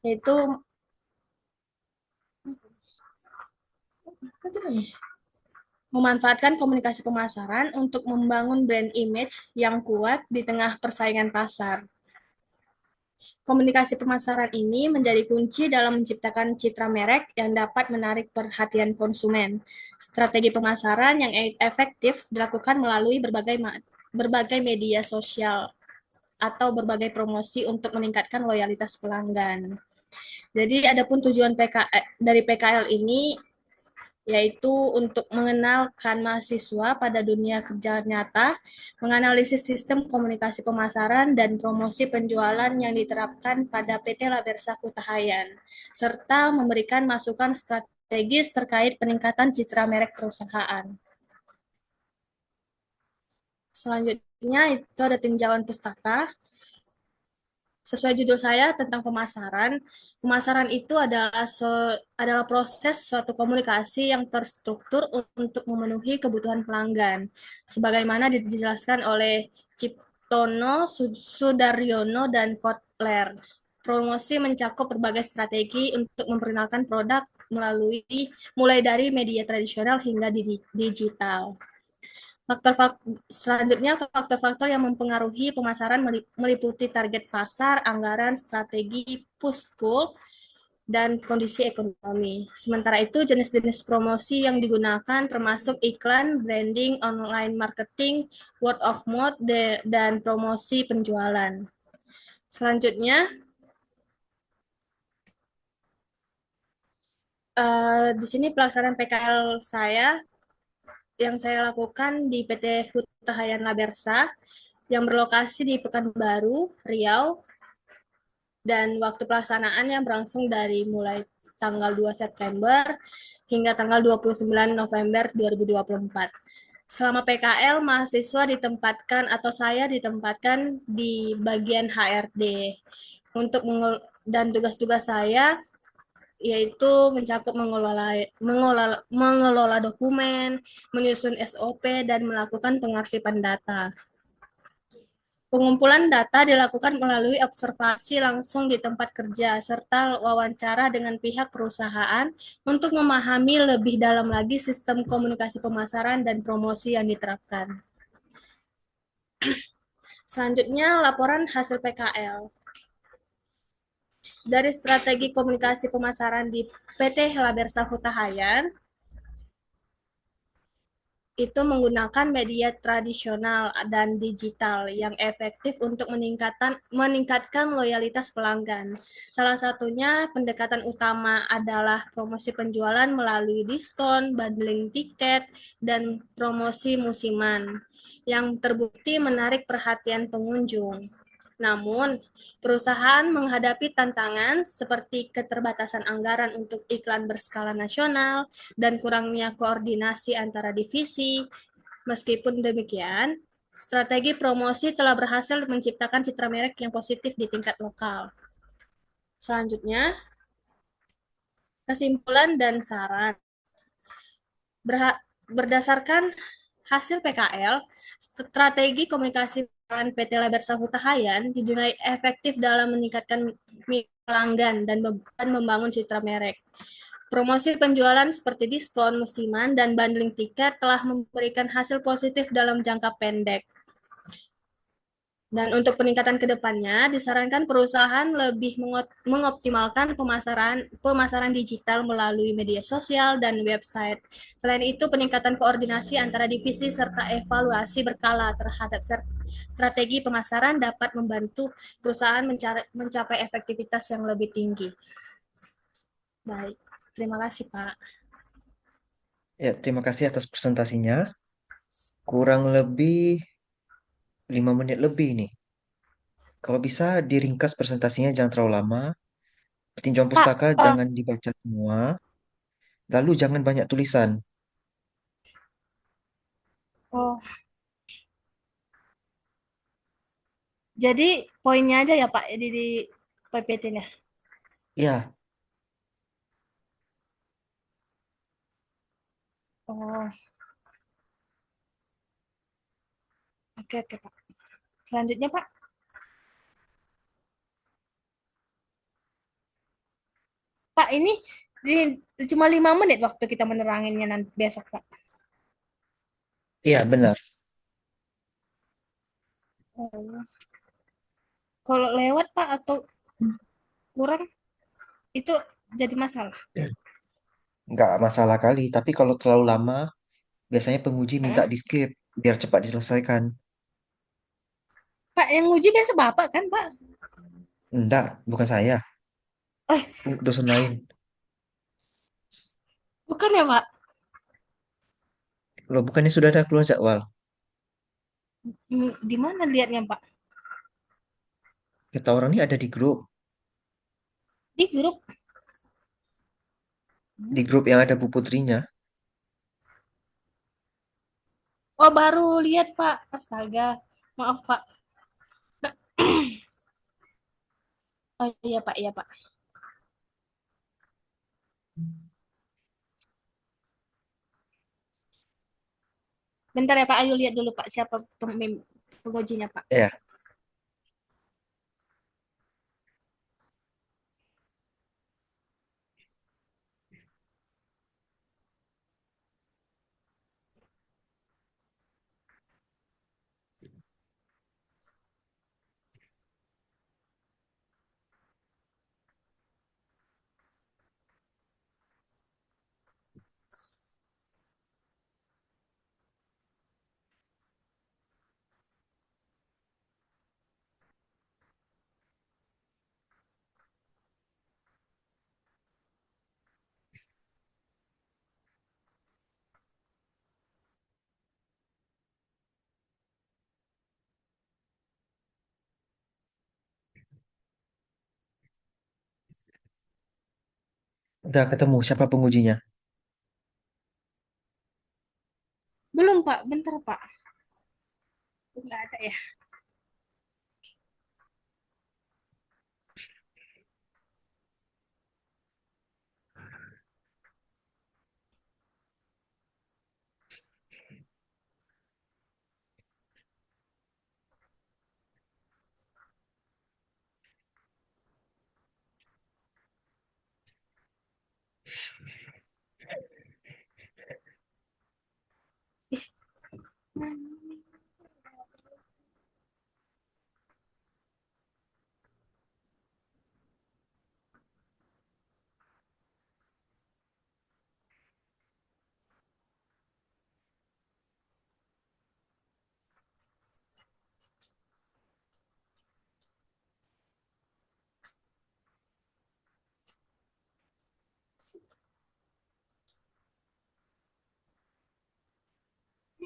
yaitu memanfaatkan komunikasi pemasaran untuk membangun brand image yang kuat di tengah persaingan pasar. Komunikasi pemasaran ini menjadi kunci dalam menciptakan citra merek yang dapat menarik perhatian konsumen. Strategi pemasaran yang efektif dilakukan melalui berbagai media sosial atau berbagai promosi untuk meningkatkan loyalitas pelanggan. Jadi adapun tujuan dari PKL ini yaitu untuk mengenalkan mahasiswa pada dunia kerja nyata, menganalisis sistem komunikasi pemasaran dan promosi penjualan yang diterapkan pada PT Labersa Kutahayan, serta memberikan masukan strategis terkait peningkatan citra merek perusahaan. Selanjutnya itu ada tinjauan pustaka. Sesuai judul saya tentang pemasaran, pemasaran itu adalah proses suatu komunikasi yang terstruktur untuk memenuhi kebutuhan pelanggan, sebagaimana dijelaskan oleh Ciptono, Sudaryono, dan Kotler. Promosi mencakup berbagai strategi untuk memperkenalkan produk mulai dari media tradisional hingga digital. Selanjutnya, faktor-faktor yang mempengaruhi pemasaran meliputi target pasar, anggaran, strategi push-pull, dan kondisi ekonomi. Sementara itu, jenis-jenis promosi yang digunakan termasuk iklan, branding, online marketing, word of mouth, dan promosi penjualan. Selanjutnya, di sini pelaksanaan PKL yang saya lakukan di PT Hutahayan Labersa yang berlokasi di Pekanbaru, Riau, dan waktu pelaksanaannya berlangsung dari mulai tanggal 2 September hingga tanggal 29 November 2024. Selama PKL, mahasiswa ditempatkan atau saya ditempatkan di bagian HRD untuk dan tugas-tugas saya yaitu mencakup mengelola dokumen, menyusun SOP, dan melakukan pengarsipan data. Pengumpulan data dilakukan melalui observasi langsung di tempat kerja, serta wawancara dengan pihak perusahaan untuk memahami lebih dalam lagi sistem komunikasi pemasaran dan promosi yang diterapkan. Selanjutnya, laporan hasil PKL. Dari strategi komunikasi pemasaran di PT Labersa Hutahayan, itu menggunakan media tradisional dan digital yang efektif untuk meningkatkan loyalitas pelanggan. Salah satunya pendekatan utama adalah promosi penjualan melalui diskon, bundling tiket, dan promosi musiman yang terbukti menarik perhatian pengunjung. Namun, perusahaan menghadapi tantangan seperti keterbatasan anggaran untuk iklan berskala nasional dan kurangnya koordinasi antara divisi. Meskipun demikian, strategi promosi telah berhasil menciptakan citra merek yang positif di tingkat lokal. Selanjutnya, kesimpulan dan saran. Berdasarkan hasil PKL, strategi komunikasi PT Labersa Hutahayan dinilai efektif dalam meningkatkan pelanggan dan membangun citra merek. Promosi penjualan seperti diskon musiman dan bundling tiket telah memberikan hasil positif dalam jangka pendek. Dan untuk peningkatan ke depannya, disarankan perusahaan lebih mengoptimalkan pemasaran digital melalui media sosial dan website. Selain itu, peningkatan koordinasi antara divisi serta evaluasi berkala terhadap strategi pemasaran dapat membantu perusahaan mencapai efektivitas yang lebih tinggi. Baik, terima kasih, Pak. Ya, terima kasih atas presentasinya. Kurang lebih 5 menit lebih nih. Kalau bisa diringkas presentasinya jangan terlalu lama. Tinjauan Pak, pustaka jangan dibaca semua. Lalu jangan banyak tulisan. oh, jadi poinnya aja ya Pak di PPT-nya. Ya, Oh, oke oke Pak. Selanjutnya Pak. Pak, ini cuma 5 menit waktu kita meneranginnya nanti besok, Pak. Iya, benar. Oh. Kalau lewat, Pak, atau kurang, itu jadi masalah. Nggak masalah kali, tapi kalau terlalu lama, biasanya penguji minta Heeh. di skip biar cepat diselesaikan. Pak, yang uji biasa Bapak kan, Pak? Enggak, bukan saya. Eh, Dosen lain. bukan ya, Pak? Loh, bukannya sudah ada keluar jadwal? Di mana lihatnya, Pak? Kita orang ini ada di grup. Di grup. Di grup yang ada Bu Putrinya. Oh, baru lihat, Pak. Astaga. Maaf, Pak. Oh, iya, Pak. Iya, Pak. Bentar ya, Pak. Ayo lihat dulu, Pak. Siapa pengujinya, Pak. Ya, udah ketemu siapa pengujinya. Belum, Pak. Bentar, Pak. Nggak ada ya.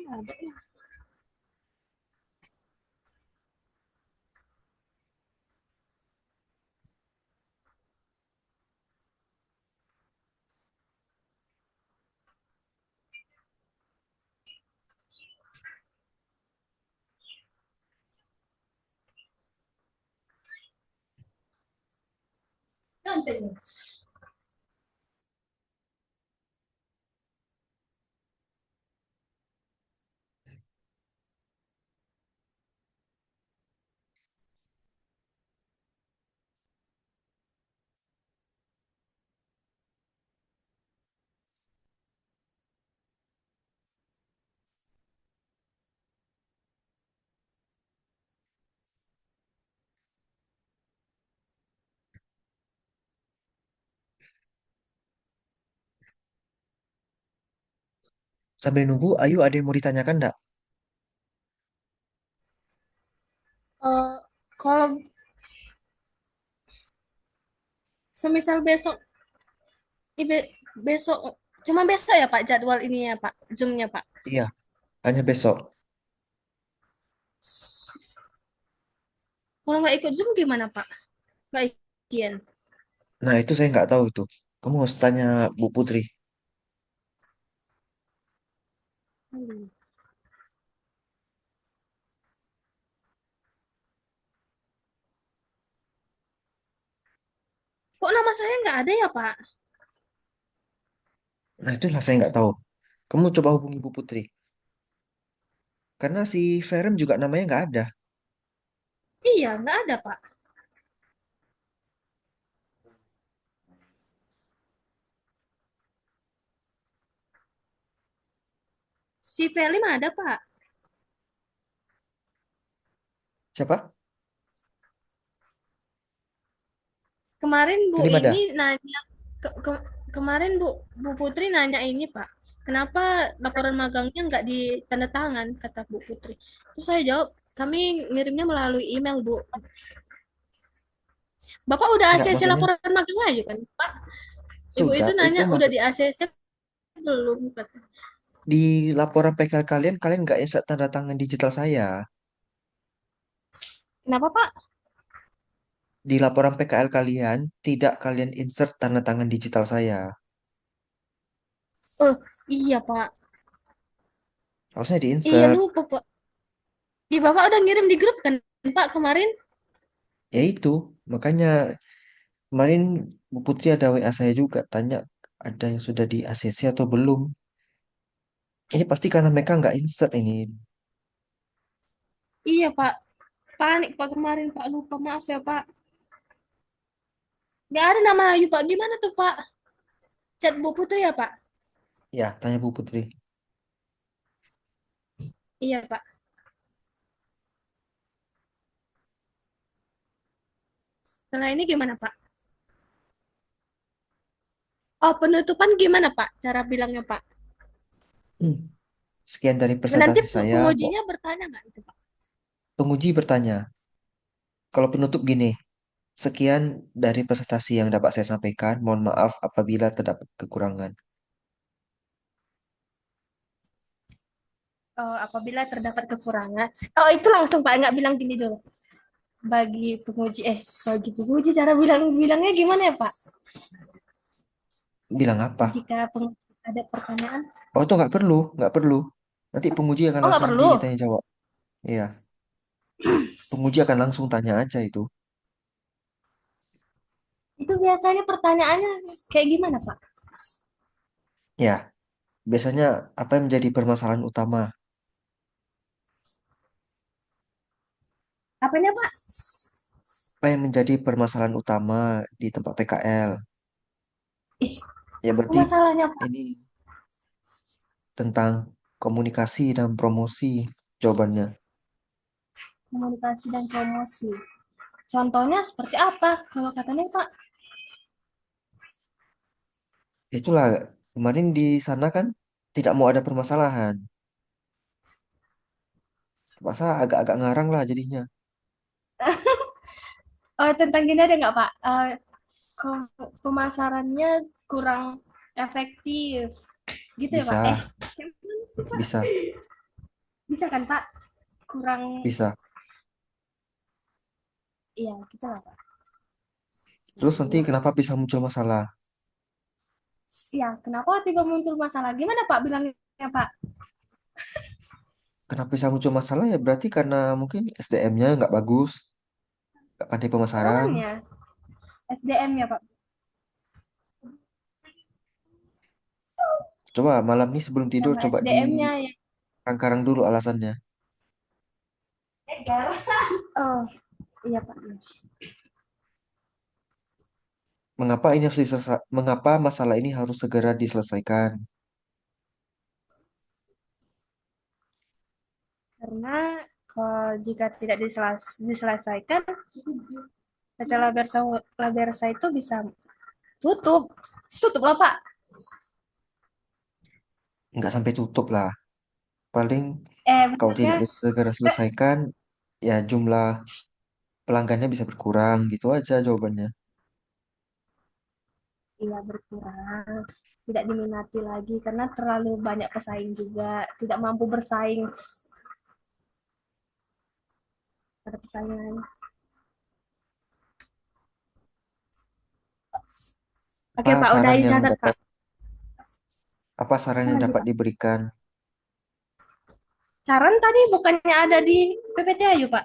Nggak ada ya. Nanti. Sambil nunggu, Ayu ada yang mau ditanyakan enggak? Eh, kalau semisal besok, besok, cuma besok ya, Pak, jadwal ini ya, Pak, Zoom-nya, Pak. Iya, hanya besok. Kalau nggak ikut Zoom gimana, Pak? Nggak izin. Nah, itu saya nggak tahu itu. Kamu harus tanya Bu Putri. Hmm. Kok nama saya nggak ada ya, Pak? Nah, itulah saya nggak tahu. Kamu coba hubungi Bu Putri. Karena si Ferem juga namanya nggak ada. Iya, nggak ada, Pak. Si Feli mah ada, Pak. Siapa? Kemarin Bu Film ada? ini nanya kemarin Bu Putri nanya ini, Pak. Kenapa laporan magangnya nggak ditanda tangan, kata Bu Putri. Terus saya jawab, kami ngirimnya melalui email, Bu. Bapak udah Enggak, ACC maksudnya laporan magangnya aja kan, Pak? Ibu sudah. itu Itu nanya udah maksud di ACC belum, kata. di laporan PKL kalian, kalian nggak insert tanda tangan digital saya. Kenapa, Pak? Di laporan PKL kalian, tidak kalian insert tanda tangan digital saya. Oh, iya, Pak. Harusnya di Iya, insert. lupa, Pak. Di Bapak udah ngirim di grup kan, Pak, kemarin? Ya itu, makanya kemarin Bu Putri ada WA saya juga, tanya ada yang sudah di ACC atau belum. Ini pasti karena mereka nggak insert ini. Iya, Pak. Panik, Pak, kemarin, Pak. Lupa, maaf ya, Pak. Nggak ada nama Ayu, Pak. Gimana tuh, Pak? Chat Bu Putri ya, Pak? Ya, tanya Bu Putri. Iya, Pak. Setelah ini gimana, Pak? Oh, penutupan gimana, Pak? Cara bilangnya, Pak? Hmm. Sekian dari Nanti presentasi saya. pengujinya bertanya nggak itu, Pak? Penguji bertanya, kalau penutup gini, sekian dari presentasi yang dapat saya sampaikan. Mohon maaf apabila terdapat kekurangan. Oh, apabila terdapat kekurangan. Oh, itu langsung, Pak. Nggak bilang gini dulu. Bagi penguji cara bilangnya gimana ya, Pak? Bilang apa? Jika penguji ada pertanyaan. Oh, itu nggak perlu, nggak perlu. Nanti penguji akan Oh, nggak langsung perlu. ditanya jawab. Iya, penguji akan langsung tanya aja itu. Itu biasanya pertanyaannya kayak gimana, Pak? Ya, biasanya apa yang menjadi permasalahan utama? Apanya, Pak? Apa yang menjadi permasalahan utama di tempat PKL? Ih, Ya apa berarti masalahnya, Pak? ini tentang komunikasi dan promosi jawabannya. Komunikasi dan promosi. Contohnya seperti apa? Kalau katanya, Pak? Itulah kemarin di sana kan tidak mau ada permasalahan. Masa agak-agak ngarang lah jadinya. Oh, tentang gini ada nggak, Pak? Pemasarannya kurang efektif. Gitu ya, Pak? Bisa, Gimana sih, Pak? bisa, Bisa kan, Pak? Kurang, bisa. iya, gitu lah, Pak. Terus nanti Iya. kenapa bisa muncul masalah? Iya, kenapa tiba muncul masalah? Gimana, Pak, bilangnya, Pak? Kenapa bisa muncul masalah ya berarti karena mungkin SDM-nya nggak bagus, nggak pandai pemasaran. Orangnya, SDM ya, Pak? Coba malam ini sebelum tidur Sama coba SDM-nya yang dikarang-karang dulu alasannya. legal. Oh, iya, Pak. Mengapa masalah ini harus segera diselesaikan? Karena kalau jika tidak diselesaikan, PT Labersa itu bisa tutup. Tutup lah, Pak. Nggak sampai tutup lah. Paling kalau tidak Maksudnya, segera selesaikan, ya jumlah pelanggannya bisa berkurang gitu aja jawabannya. iya berkurang. Tidak diminati lagi karena terlalu banyak pesaing juga. Tidak mampu bersaing pada persaingan. Oke, Apa Pak. Udah saran yang dicatat, Pak. dapat apa saran Apa yang lagi, dapat Pak? diberikan? Saran tadi bukannya ada di PPT Ayu, Pak?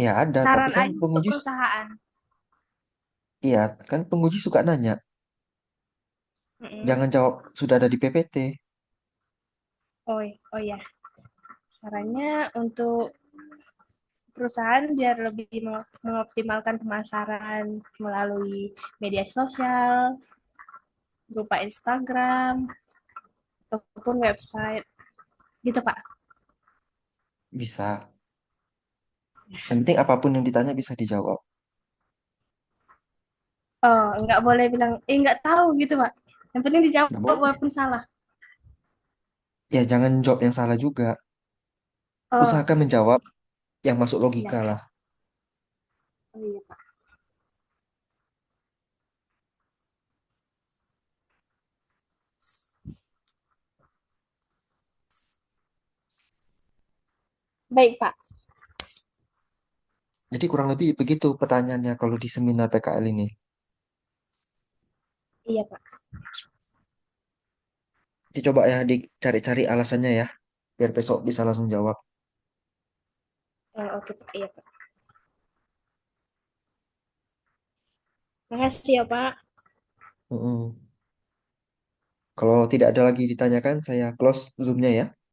Ya ada, tapi Saran kan Ayu untuk penguji, perusahaan. iya kan penguji suka nanya. Mm-mm. Jangan jawab sudah ada di PPT. Oh, oh ya. Sarannya untuk perusahaan biar lebih mengoptimalkan pemasaran melalui media sosial, berupa Instagram, ataupun website. Gitu, Pak. Bisa. Yang penting apapun yang ditanya bisa dijawab. Oh, nggak boleh bilang, nggak tahu gitu, Pak. Yang penting dijawab Nggak boleh. walaupun salah. Ya jangan jawab yang salah juga. Oh, Usahakan menjawab yang masuk iya. logika lah. Oh, iya, Pak. Baik, Pak. Jadi kurang lebih begitu pertanyaannya kalau di seminar PKL ini. Iya, Pak. Dicoba ya dicari-cari alasannya ya. Biar besok bisa langsung jawab. Oh, oke, Pak. Iya, Pak. Makasih ya, Pak. Mm-mm. Kalau tidak ada lagi ditanyakan, saya close Zoom-nya ya.